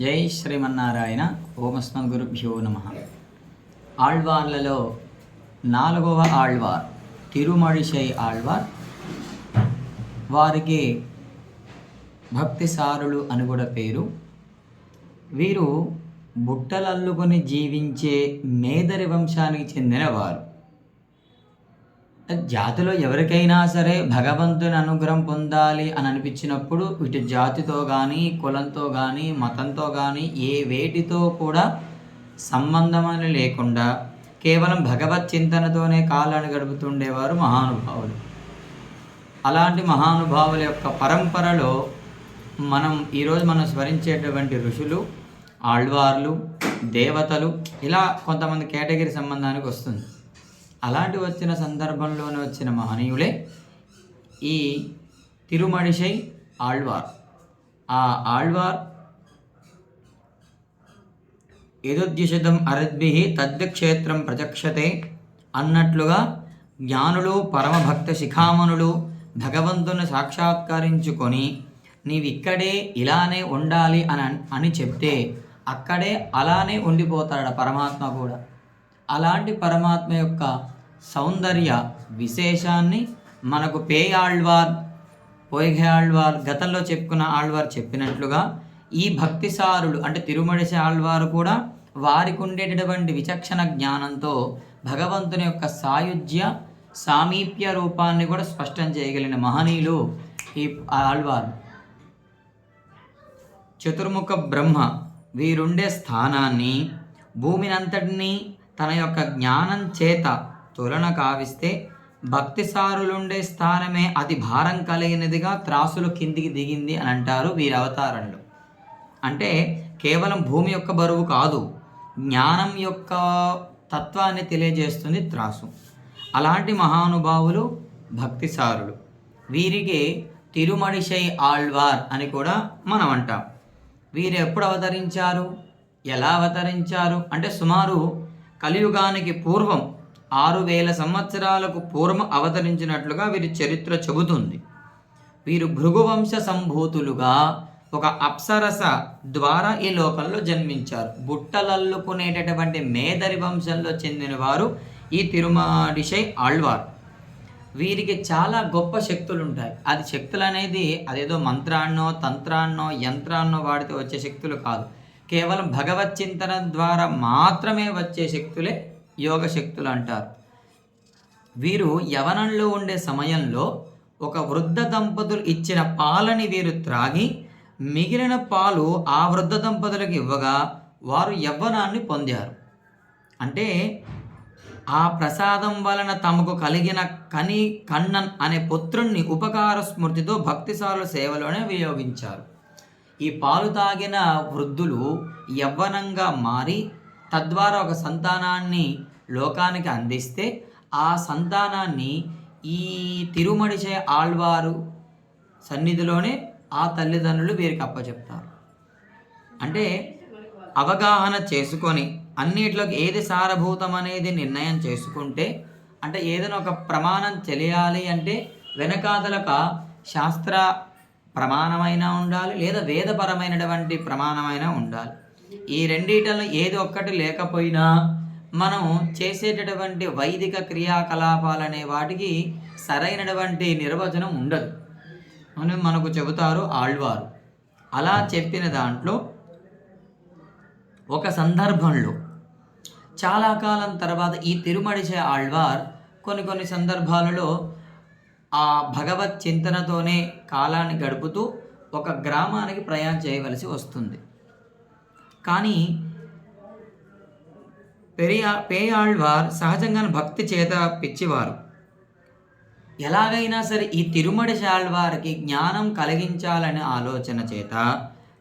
జై శ్రీమన్నారాయణ. ఓమస్మద్గురుభ్యో నమ. ఆళ్వార్లలో 4వ ఆళ్వార్ తిరుమడిశై ఆళ్వార్. వారికి భక్తిసారులు అని కూడా పేరు. వీరు బుట్టలల్లుకొని జీవించే మేదరి వంశానికి చెందినవారు. జాతిలో ఎవరికైనా సరే భగవంతుని అనుగ్రహం పొందాలి అని అనిపించినప్పుడు ఇటు జాతితో కానీ, కులంతో కానీ, మతంతో కానీ ఏ వేటితో కూడా సంబంధమని లేకుండా కేవలం భగవత్ చింతనతోనే కాలాన్ని గడుపుతుండేవారు మహానుభావులు. అలాంటి మహానుభావుల యొక్క పరంపరలో ఈరోజు మనం స్మరించేటువంటి ఋషులు, ఆళ్వార్లు, దేవతలు, ఇలా కొంతమంది కేటగిరీ సంబంధానికి వస్తుంది. అలాంటి వచ్చిన సందర్భంలోనే వచ్చిన మహనీయులే ఈ తిరుమడిశై ఆళ్వార్. ఆ ఆళ్వార్ యదుద్యుషితం అరద్భి తద్క్షేత్రం ప్రచక్షతే అన్నట్లుగా జ్ఞానులు, పరమభక్త శిఖామణులు భగవంతుని సాక్షాత్కరించుకొని నీవిక్కడే ఇలానే ఉండాలి అని చెప్తే అక్కడే అలానే ఉండిపోతాడు పరమాత్మ కూడా. అలాంటి పరమాత్మ యొక్క సౌందర్య విశేషాన్ని మనకు పేయాళ్వార్, పొయ్గె ఆళ్వార్, గతంలో చెప్పుకున్న ఆళ్వార్ చెప్పినట్లుగా ఈ భక్తిసారులు అంటే తిరుమడిశై ఆళ్వారు కూడా వారికి ఉండేటటువంటి విచక్షణ జ్ఞానంతో భగవంతుని యొక్క సాయుజ్య సామీప్య రూపాన్ని కూడా స్పష్టం చేయగలిగిన మహనీయులు ఈ ఆళ్వారు. చతుర్ముఖ బ్రహ్మ వీరుండే స్థానాన్ని, భూమినంతటినీ తన యొక్క జ్ఞానం చేత తులన కావిస్తే భక్తిసారులుండే స్థానమే అతి భారం కలిగినదిగా త్రాసులు కిందికి దిగింది అని అంటారు వీరి అవతారంలో. అంటే కేవలం భూమి యొక్క బరువు కాదు, జ్ఞానం యొక్క తత్వాన్ని తెలియజేస్తుంది త్రాసు. అలాంటి మహానుభావులు భక్తిసారులు. వీరికి తిరుమడిశై ఆళ్వార్ అని కూడా మనం అంటాం. వీరు ఎప్పుడు అవతరించారు, ఎలా అవతరించారు అంటే సుమారు కలియుగానికి పూర్వం 6000 సంవత్సరాలకు పూర్వం అవతరించినట్లుగా వీరి చరిత్ర చెబుతుంది. వీరు భృగువంశ సంభూతులుగా ఒక అప్సరస ద్వారా ఈ లోకంలో జన్మించారు. బుట్టలల్లుకునేటటువంటి మేదరి వంశంలో చెందిన వారు ఈ తిరుమడిశై ఆళ్వార్. వీరికి చాలా గొప్ప శక్తులు ఉంటాయి. అది శక్తులు అనేది అదేదో మంత్రాన్నో, తంత్రాన్నో, యంత్రాన్నో వాడితే వచ్చే శక్తులు కాదు. కేవలం భగవత్ చింతన ద్వారా మాత్రమే వచ్చే శక్తులే యోగ శక్తులు అంటారు. వీరు యవనంలో ఉండే సమయంలో ఒక వృద్ధ దంపతులు ఇచ్చిన పాలని వీరు త్రాగి మిగిలిన పాలు ఆ వృద్ధ దంపతులకు ఇవ్వగా వారు యవ్వనాన్ని పొందారు. అంటే ఆ ప్రసాదం వలన తమకు కలిగిన కన్నన్ అనే పుత్రుణ్ణి ఉపకార స్మృతితో భక్తిసారుల సేవలోనే వినియోగించారు. ఈ పాలు తాగిన వృద్ధులు యవ్వనంగా మారి తద్వారా ఒక సంతానాన్ని లోకానికి అందిస్తే ఆ సంతానాన్ని ఈ తిరుమడిశై ఆళ్వారు సన్నిధిలోనే ఆ తల్లిదండ్రులు వీరికి అప్పచెప్తారు. అంటే అవగాహన చేసుకొని అన్నిట్లోకి ఏది సారభూతం అనేది నిర్ణయం చేసుకుంటే, అంటే ఏదైనా ఒక ప్రమాణం తెలియాలి అంటే వెనకాదలక శాస్త్ర ప్రమాణమైన ఉండాలి, లేదా వేదపరమైనటువంటి ప్రమాణమైన ఉండాలి. ఈ రెండిటిలో ఏది ఒక్కటి లేకపోయినా మనం చేసేటటువంటి వైదిక క్రియాకలాపాలనే వాటికి సరైనటువంటి నిర్వచనం ఉండదు అని మనకు చెబుతారు ఆళ్వారు. అలా చెప్పిన దాంట్లో ఒక సందర్భంలో చాలా కాలం తర్వాత ఈ తిరుమడిశై ఆళ్వార్ కొన్ని సందర్భాలలో ఆ భగవత్ చింతనతోనే కాలాన్ని గడుపుతూ ఒక గ్రామానికి ప్రయాణం చేయవలసి వస్తుంది. కానీ పేయాళ్వార్ సహజంగా భక్తి చేత పిచ్చివారు. ఎలాగైనా సరే ఈ తిరుమడిశై ఆళ్వారికి జ్ఞానం కలిగించాలనే ఆలోచన చేత,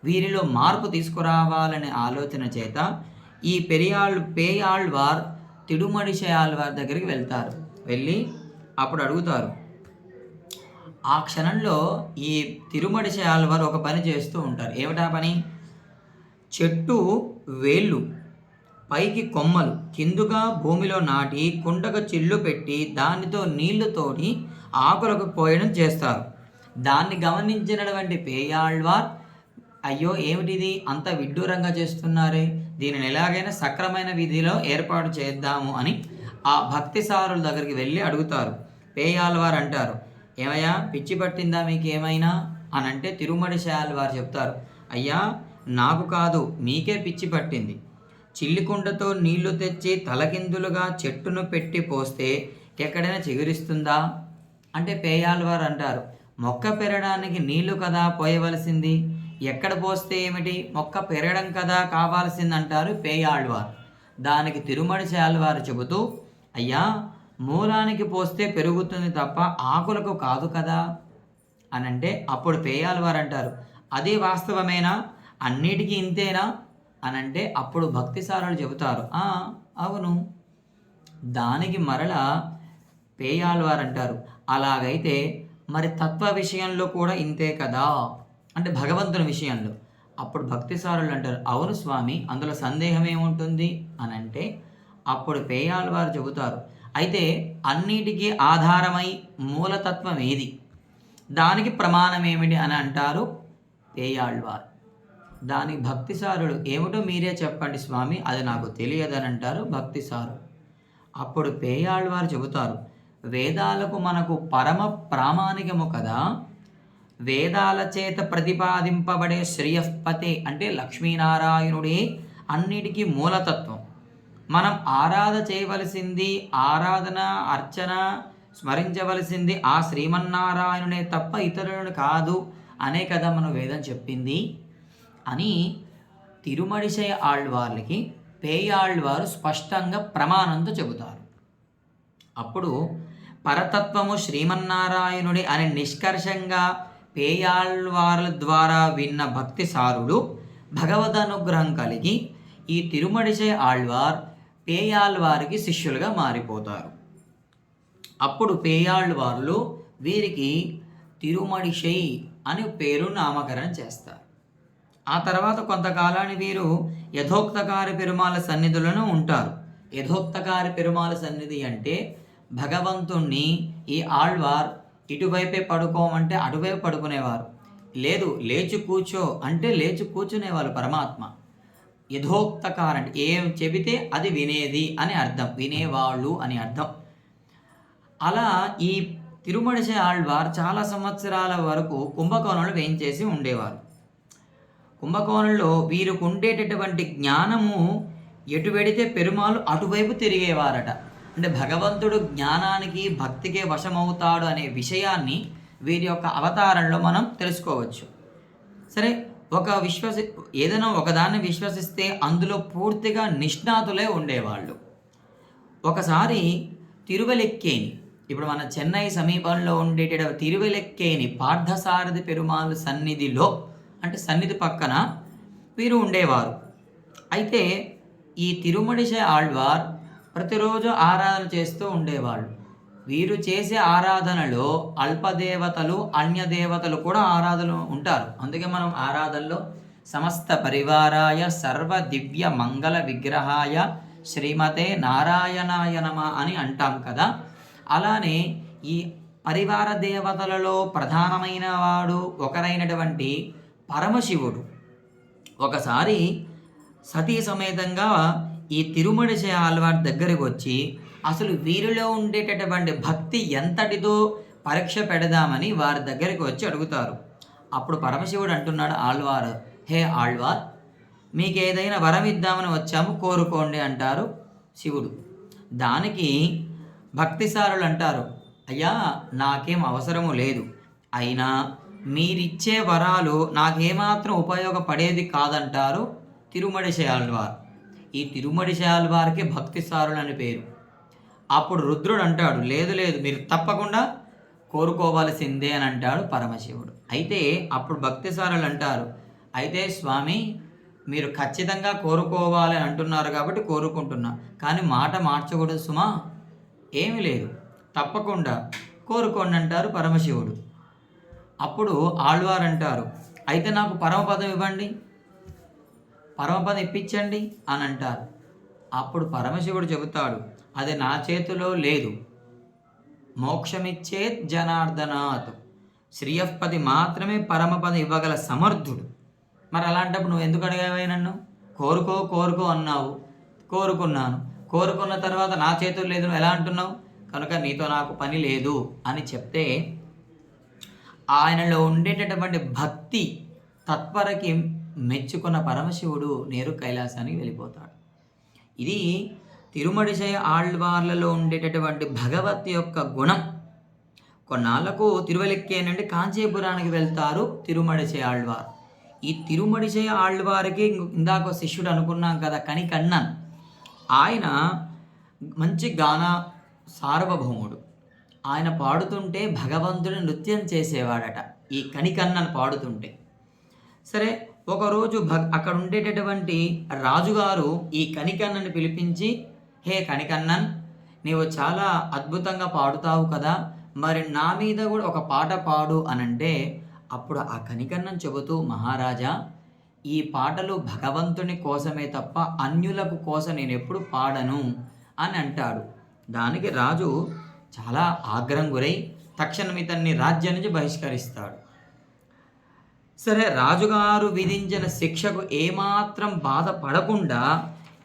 వీరిలో మార్పు తీసుకురావాలనే ఆలోచన చేత ఈ పేయాళ్వార్ తిరుమడిశై ఆళ్వార్ దగ్గరికి వెళ్తారు. వెళ్ళి అప్పుడు అడుగుతారు. ఆ క్షణంలో ఈ తిరుమడిశై ఆళ్వార్ ఒక పని చేస్తూ ఉంటారు. ఏమిటా పని? చెట్టు వేళ్ళు, పైకి కొమ్మలు, కిందుగా భూమిలో నాటి కుండకు చిల్లు పెట్టి దానితో నీళ్లు తోడి ఆకులకు పోయడం చేస్తారు. దాన్ని గమనించినటువంటి పేయాళ్వార్ అయ్యో ఏమిటిది అంత విడ్డూరంగా చేస్తున్నారే, దీనిని ఎలాగైనా సక్రమైన విధిలో ఏర్పాటు చేద్దాము అని ఆ భక్తి సారుల దగ్గరికి వెళ్ళి అడుగుతారు. పేయాల్వారు అంటారు, ఏమయ్యా పిచ్చి పట్టిందా మీకు ఏమైనా అని అంటే తిరుమడి శాల్వారు చెప్తారు, అయ్యా నాకు కాదు మీకే పిచ్చి పట్టింది. చిల్లికుండతో నీళ్లు తెచ్చి తలకిందులుగా చెట్టును పెట్టి పోస్తే ఎక్కడైనా చిగురిస్తుందా అంటే పేయాల్వారు అంటారు, మొక్క పెరగడానికి నీళ్లు కదా పోయవలసింది, ఎక్కడ పోస్తే ఏమిటి మొక్క పెరగడం కదా కావాల్సింది అంటారు పేయాళ్వారు. దానికి తిరుమడి శాల్వారు చెబుతూ, అయ్యా మూలానికి పోస్తే పెరుగుతుంది తప్ప ఆకులకు కాదు కదా అని అంటే అప్పుడు పేయాల్వారు అంటారు, అది వాస్తవమేనా, అన్నిటికీ ఇంతేనా అని అంటే అప్పుడు భక్తిసారులు చెబుతారు, అవును. దానికి మరలా పేయాల్వారు అంటారు, అలాగైతే మరి తత్వ విషయంలో కూడా ఇంతే కదా అంటే భగవంతుని విషయంలో. అప్పుడు భక్తిసారులు అంటారు, అవును స్వామి అందులో సందేహం ఏముంటుంది అని అంటే అప్పుడు పేయాల్వారు చెబుతారు, అయితే అన్నిటికీ ఆధారమై మూలతత్వం ఏది, దానికి ప్రమాణం ఏమిటి అని అంటారు పేయాళ్వారు. దానికి భక్తిసారుడు ఏమిటో మీరే చెప్పండి స్వామి, అది నాకు తెలియదని అంటారు భక్తిసారుడు. అప్పుడు పేయాళ్వారు చెబుతారు, వేదాలకు మనకు పరమ ప్రామాణికము కదా, వేదాల చేత ప్రతిపాదింపబడే శ్రేయస్పతే అంటే లక్ష్మీనారాయణుడే అన్నిటికీ మూలతత్వం. మనం చేయవలసింది ఆరాధన అర్చన స్మరించవలసింది ఆ శ్రీమన్నారాయణునే తప్ప ఇతరులను కాదు అనే కదా మనం వేదం చెప్పింది అని తిరుమడిశయ ఆళ్వార్లకి పేయాళ్వారు స్పష్టంగా ప్రమాణంతో చెబుతారు. అప్పుడు పరతత్వము శ్రీమన్నారాయణుడి అనే నిష్కర్షంగా పేయాళ్వార్ల ద్వారా విన్న భక్తిసారుడు భగవదనుగ్రహం కలిగి ఈ తిరుమడిశయ ఆళ్వార్ పేయాళ్వారికి శిష్యులుగా మారిపోతారు. అప్పుడు పేయాళ్వార్లు వీరికి తిరుమడిశై అని పేరు నామకరణం చేస్తారు. ఆ తర్వాత కొంతకాలాన్ని వీరు యథోక్తకారి పెరుమాళ సన్నిధులను ఉంటారు. యథోక్తకారి పెరుమాళ సన్నిధి అంటే భగవంతుణ్ణి ఈ ఆళ్వార్ ఇటువైపే పడుకోమంటే అటువైపు పడుకునేవారు, లేదు లేచి కూర్చో అంటే లేచి కూర్చునేవారు పరమాత్మ. యథోక్తకార అంటే ఏం చెబితే అది వినేది అని అర్థం, వినేవాళ్ళు అని అర్థం. అలా ఈ తిరుమడిశయ ఆళ్వార్ చాలా సంవత్సరాల వరకు కుంభకోణంలో వేయించేసి ఉండేవారు. కుంభకోణంలో వీరికి ఉండేటటువంటి జ్ఞానము ఎటు వెడితే పెరుమాళ్ళు అటువైపు తిరిగేవారట. అంటే భగవంతుడు జ్ఞానానికి భక్తికే వశమవుతాడు అనే విషయాన్ని వీరి యొక్క అవతారంలో మనం తెలుసుకోవచ్చు. సరే, ఏదైనా ఒకదాన్ని విశ్వసిస్తే అందులో పూర్తిగా నిష్ణాతులే ఉండేవాళ్ళు. ఒకసారి తిరువలెక్కేని, ఇప్పుడు మన చెన్నై సమీపంలో ఉండేట తిరువలెక్కేని పార్థసారథి పెరుమాళ్ సన్నిధిలో అంటే సన్నిధి పక్కన వీరు ఉండేవారు. అయితే ఈ తిరుమడిశయ ఆళ్వార్ ప్రతిరోజు ఆరాధన చేస్తూ ఉండేవాళ్ళు. వీరు చేసే ఆరాధనలో అల్పదేవతలు అన్యదేవతలు కూడా ఆరాధన ఉంటారు. అందుకే మనం ఆరాధనలో సమస్త పరివారాయ సర్వ దివ్య మంగళ విగ్రహాయ శ్రీమతే నారాయణాయ నమః అని అంటాం కదా. అలానే ఈ పరివార దేవతలలో ప్రధానమైన వాడు ఒకరైనటువంటి పరమశివుడు ఒకసారి సతీ సమేతంగా ఈ తిరుమడిశయ ఆళ్వార్ దగ్గరికి వచ్చి అసలు వీరిలో ఉండేటటువంటి భక్తి ఎంతటిదో పరీక్ష పెడదామని వారి దగ్గరికి వచ్చి అడుగుతారు. అప్పుడు పరమశివుడు అంటున్నాడు ఆళ్వార్, హే ఆళ్వార్, మీకు ఏదైనా వరం ఇద్దామని వచ్చాము, కోరుకోండి అంటారు శివుడు. దానికి భక్తిసారులు అంటారు, అయ్యా నాకేం అవసరము లేదు, అయినా మీరిచ్చే వరాలు నాకేమాత్రం ఉపయోగపడేది కాదంటారు తిరుమడిశయ ఆళ్వార్. ఈ తిరుమడిశయ ఆళ్వార్కి భక్తిసారులు అని పేరు. అప్పుడు రుద్రుడు అంటాడు, లేదు లేదు మీరు తప్పకుండా కోరుకోవాల్సిందే అని అంటాడు పరమశివుడు. అయితే అప్పుడు భక్తిసారులు అంటారు, అయితే స్వామి మీరు ఖచ్చితంగా కోరుకోవాలి అని అంటున్నారు కాబట్టి కోరుకుంటున్నా, కానీ మాట మార్చకూడదు సుమా, ఏమీ లేదు తప్పకుండా కోరుకోండి అంటారు పరమశివుడు. అప్పుడు ఆళ్వార్ అంటారు, అయితే నాకు పరమపదం ఇవ్వండి, పరమపదం ఇప్పించండి అని అంటారు. అప్పుడు పరమశివుడు చెబుతాడు, అది నా చేతిలో లేదు, మోక్షమిచ్చేత్ జనార్దనాత్, శ్రీయపతి మాత్రమే పరమపదం ఇవ్వగల సమర్థుడు. మరి అలాంటప్పుడు నువ్వు ఎందుకు అడిగావే నన్ను? కోరుకో కోరుకో అన్నావు, కోరుకున్నాను. కోరుకున్న తర్వాత నా చేతుల్లో లేదు నువ్వు ఎలా అంటున్నావు? కనుక నీతో నాకు పని లేదు అని చెప్తే ఆయనలో ఉండేటటువంటి భక్తి తత్పరకి మెచ్చుకున్న పరమశివుడు నేరు కైలాసానికి వెళ్ళిపోతాడు. ఇది తిరుమడిశై ఆళ్వార్లలో ఉండేటటువంటి భగవత్ యొక్క గుణం. కొన్నాళ్లకు తిరువెలక్కే నుండి కాంచీపురానికి వెళ్తారు తిరుమడిశై ఆళ్వార్. ఈ తిరుమడిశై ఆళ్వారికి ఇందాక శిష్యుడు అనుకున్నాం కదా కనికన్నన్, ఆయన మంచి గాన సార్వభౌముడు. ఆయన పాడుతుంటే భగవంతుడు నృత్యం చేసేవాడట ఈ కనికన్నన్ పాడుతుంటే. సరే ఒకరోజు అక్కడ ఉండేటటువంటి రాజుగారు ఈ కనికన్నని పిలిపించి, హే కనికన్నన్, నీవు చాలా అద్భుతంగా పాడుతావు కదా, మరి నా మీద కూడా ఒక పాట పాడు అనంటే, అప్పుడు ఆ కనికన్నన్ చెబుతూ, మహారాజా, ఈ పాటలు భగవంతుని కోసమే తప్ప అన్యులకు కోసం నేను ఎప్పుడు పాడను అని అంటాడు. దానికి రాజు చాలా ఆగ్రహం గురై తక్షణం ఇతన్ని రాజ్యం నుంచి బహిష్కరిస్తాడు. సరే రాజుగారు విధించిన శిక్షకు ఏమాత్రం బాధపడకుండా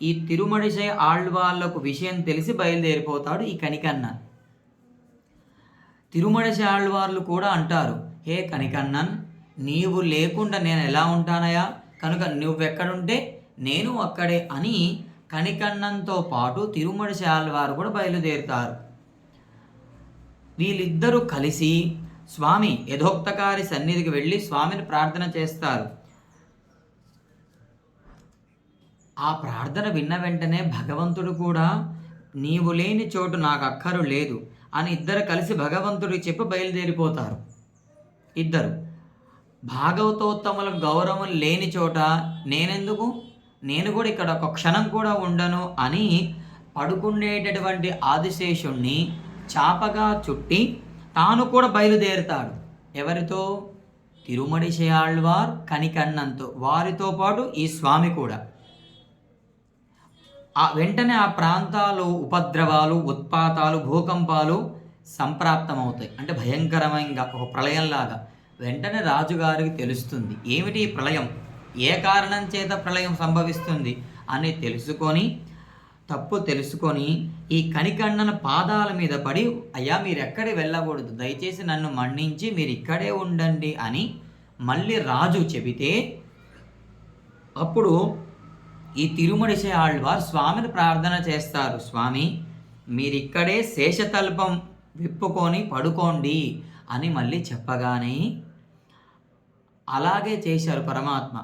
ఈ తిరుమడిశై ఆళ్వార్లకు విషయం తెలిసి బయలుదేరిపోతాడు ఈ కనికన్నన్. తిరుమడిశై ఆళ్వార్లు కూడా అంటారు, హే కనికన్నన్, నీవు లేకుండా నేను ఎలా ఉంటానయా, కనుక నువ్వెక్కడుంటే నేను అక్కడే అని కనికన్నన్తో పాటు తిరుమడిశై ఆళ్వారు కూడా బయలుదేరుతారు. వీళ్ళిద్దరూ కలిసి స్వామి యథోక్తకారి సన్నిధికి వెళ్ళి స్వామిని ప్రార్థన చేస్తారు. ఆ ప్రార్థన విన్న వెంటనే భగవంతుడు కూడా నీవు లేని చోటు నాకు అక్కరు లేదు అని ఇద్దరు కలిసి భగవంతుడికి చెప్పి బయలుదేరిపోతారు. ఇద్దరు భాగవతోత్తములకు గౌరవం లేని చోట నేనెందుకు, నేను కూడా ఇక్కడ ఒక క్షణం కూడా ఉండను అని పడుకునేటటువంటి ఆదిశేషుణ్ణి చాపగా చుట్టి తాను కూడా బయలుదేరుతాడు. ఎవరితో? తిరుమడిశై ఆళ్వార్ కనికన్నన్తో, వారితో పాటు ఈ స్వామి కూడా. వెంటనే ఆ ప్రాంతాలు ఉపద్రవాలు, ఉత్పాతాలు, భూకంపాలు సంప్రాప్తమవుతాయి. అంటే భయంకరమైన ఒక ప్రళయంలాగా. వెంటనే రాజుగారికి తెలుస్తుంది ఏమిటి ఈ ప్రళయం, ఏ కారణం చేత ప్రళయం సంభవిస్తుంది అని తెలుసుకొని ఈ కనికన్నన పాదాల మీద పడి, అయ్యా మీరు ఎక్కడికి వెళ్ళకూడదు, దయచేసి నన్ను మన్నించి మీరు ఇక్కడే ఉండండి అని మళ్ళీ రాజు చెబితే, అప్పుడు ఈ తిరుమడిశై ఆళ్వార్ స్వామిని ప్రార్థన చేస్తారు. స్వామి మీరిక్కడే శేషతల్పం విప్పుకొని పడుకోండి అని మళ్ళీ చెప్పగానే అలాగే చేశారు పరమాత్మ.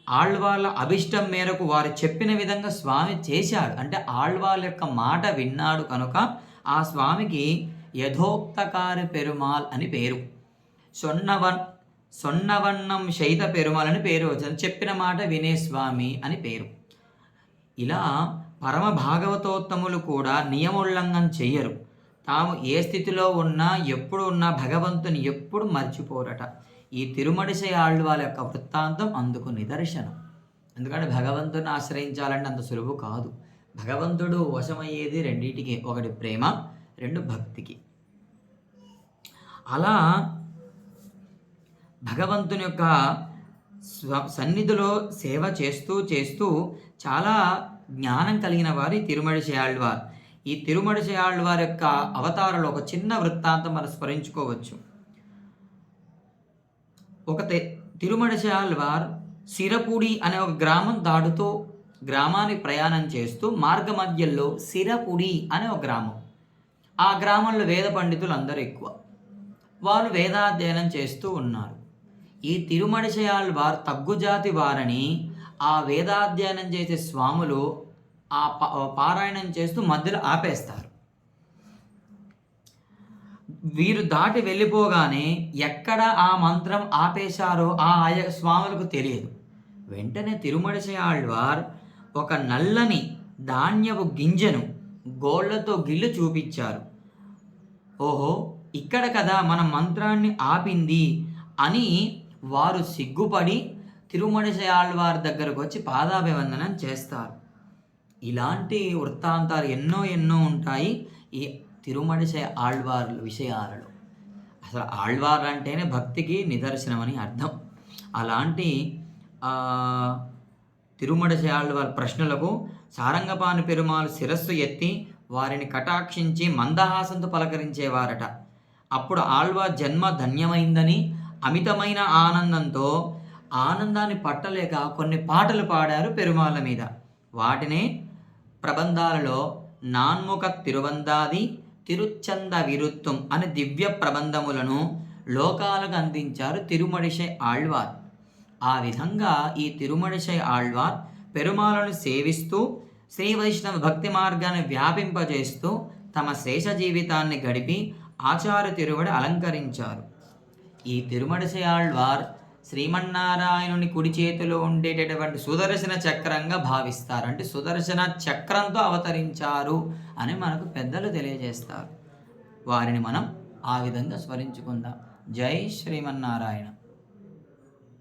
ఆళ్వార్ల అభిష్టం మేరకు వారు చెప్పిన విధంగా స్వామి చేశాడు. అంటే ఆళ్వార్ల యొక్క మాట విన్నాడు కనుక ఆ స్వామికి యథోక్తకారి పెరుమాల్ అని పేరు. సొన్నవన్నం శైత పెరుమాల్ అని పేరు వచ్చింది. చెప్పిన మాట వినే స్వామి అని పేరు. ఇలా పరమ భాగవతోత్తములు కూడా నియమోల్లంఘన చెయ్యరు. తాము ఏ స్థితిలో ఉన్నా ఎప్పుడు ఉన్నా భగవంతుని ఎప్పుడు మర్చిపోరట. ఈ తిరుమడిశై ఆళ్వార్ల యొక్క వృత్తాంతం అందుకు నిదర్శనం. ఎందుకంటే భగవంతుని ఆశ్రయించాలంటే అంత సులువు కాదు. భగవంతుడు వశమయ్యేది రెండింటికి, ఒకటి ప్రేమ, రెండు భక్తికి. అలా భగవంతుని యొక్క సన్నిధిలో సేవ చేస్తూ చాలా జ్ఞానం కలిగిన వారి తిరుమడిశై ఆళ్వార్. ఈ తిరుమడిశై ఆళ్వార్ యొక్క అవతారంలో ఒక చిన్న వృత్తాంతం మనం స్మరించుకోవచ్చు. ఒక తిరుమడిశై ఆళ్వార్ సిరపుడి అనే ఒక గ్రామం దాటుతూ గ్రామానికి ప్రయాణం చేస్తూ మార్గ మధ్యలో సిరపుడి అనే ఒక గ్రామం. ఆ గ్రామంలో వేద పండితులు అందరూ ఎక్కువ. వారు వేదాధ్యయనం చేస్తూ ఉన్నారు. ఈ తిరుమడిశై ఆళ్వార్ తగ్గుజాతి వారని ఆ వేదాధ్యయనం చేసే స్వాములు ఆ పారాయణం చేస్తూ మధ్యలో ఆపేస్తారు. వీరు దాటి వెళ్ళిపోగానే ఎక్కడ ఆ మంత్రం ఆపేశారో ఆ స్వాములకు తెలియదు. వెంటనే తిరుమడిశై ఆళ్వార్ ఒక నల్లని ధాన్యపు గింజను గోళ్లతో గిల్లి చూపించారు. ఓహో, ఇక్కడ కదా మన మంత్రాన్ని ఆపింది అని వారు సిగ్గుపడి తిరుమడిశై ఆళ్వార్ దగ్గరకు వచ్చి పాదాభివందనం చేస్తారు. ఇలాంటి వృత్తాంతాలు ఎన్నో ఉంటాయి ఈ తిరుమడిశై ఆళ్వార్ విషయాలలో. అసలు ఆళ్వార్ అంటేనే భక్తికి నిదర్శనమని అర్థం. అలాంటి తిరుమడశై ఆళ్వార్ ప్రశ్నలకు సారంగపాణి పెరుమాళ్ శిరస్సు ఎత్తి వారిని కటాక్షించి మందహాసంతో పలకరించేవారట. అప్పుడు ఆళ్వార్ జన్మ ధన్యమైందని అమితమైన ఆనందంతో ఆనందాన్ని పట్టలేక కొన్ని పాటలు పాడారు పెరుమాళ్ళ మీద. వాటినే ప్రబంధాలలో నాన్ముఖ తిరువందాది తిరుచ్చంద విరుత్తం అనే దివ్య ప్రబంధములను లోకాలకు అందించారు తిరుమడిశై ఆళ్వార్. ఆ విధంగా ఈ తిరుమడిశై ఆళ్వార్ పెరుమాళను సేవిస్తూ శ్రీ వైష్ణవ భక్తి మార్గాన్ని వ్యాపింపజేస్తూ తమ శేష జీవితాన్ని గడిపి ఆచార్య తిరువడి అలంకరించారు. ఈ తిరుమడిశై ఆళ్వార్ శ్రీమన్నారాయణుని కుడి చేతిలో ఉండేటటువంటి సుదర్శన చక్రంగా భావిస్తారు. అంటే సుదర్శన చక్రంతో అవతరించారు అని మనకు పెద్దలు తెలియజేస్తారు. వారిని మనం ఆ విధంగా స్మరించుకుందాం. జై శ్రీమన్నారాయణ.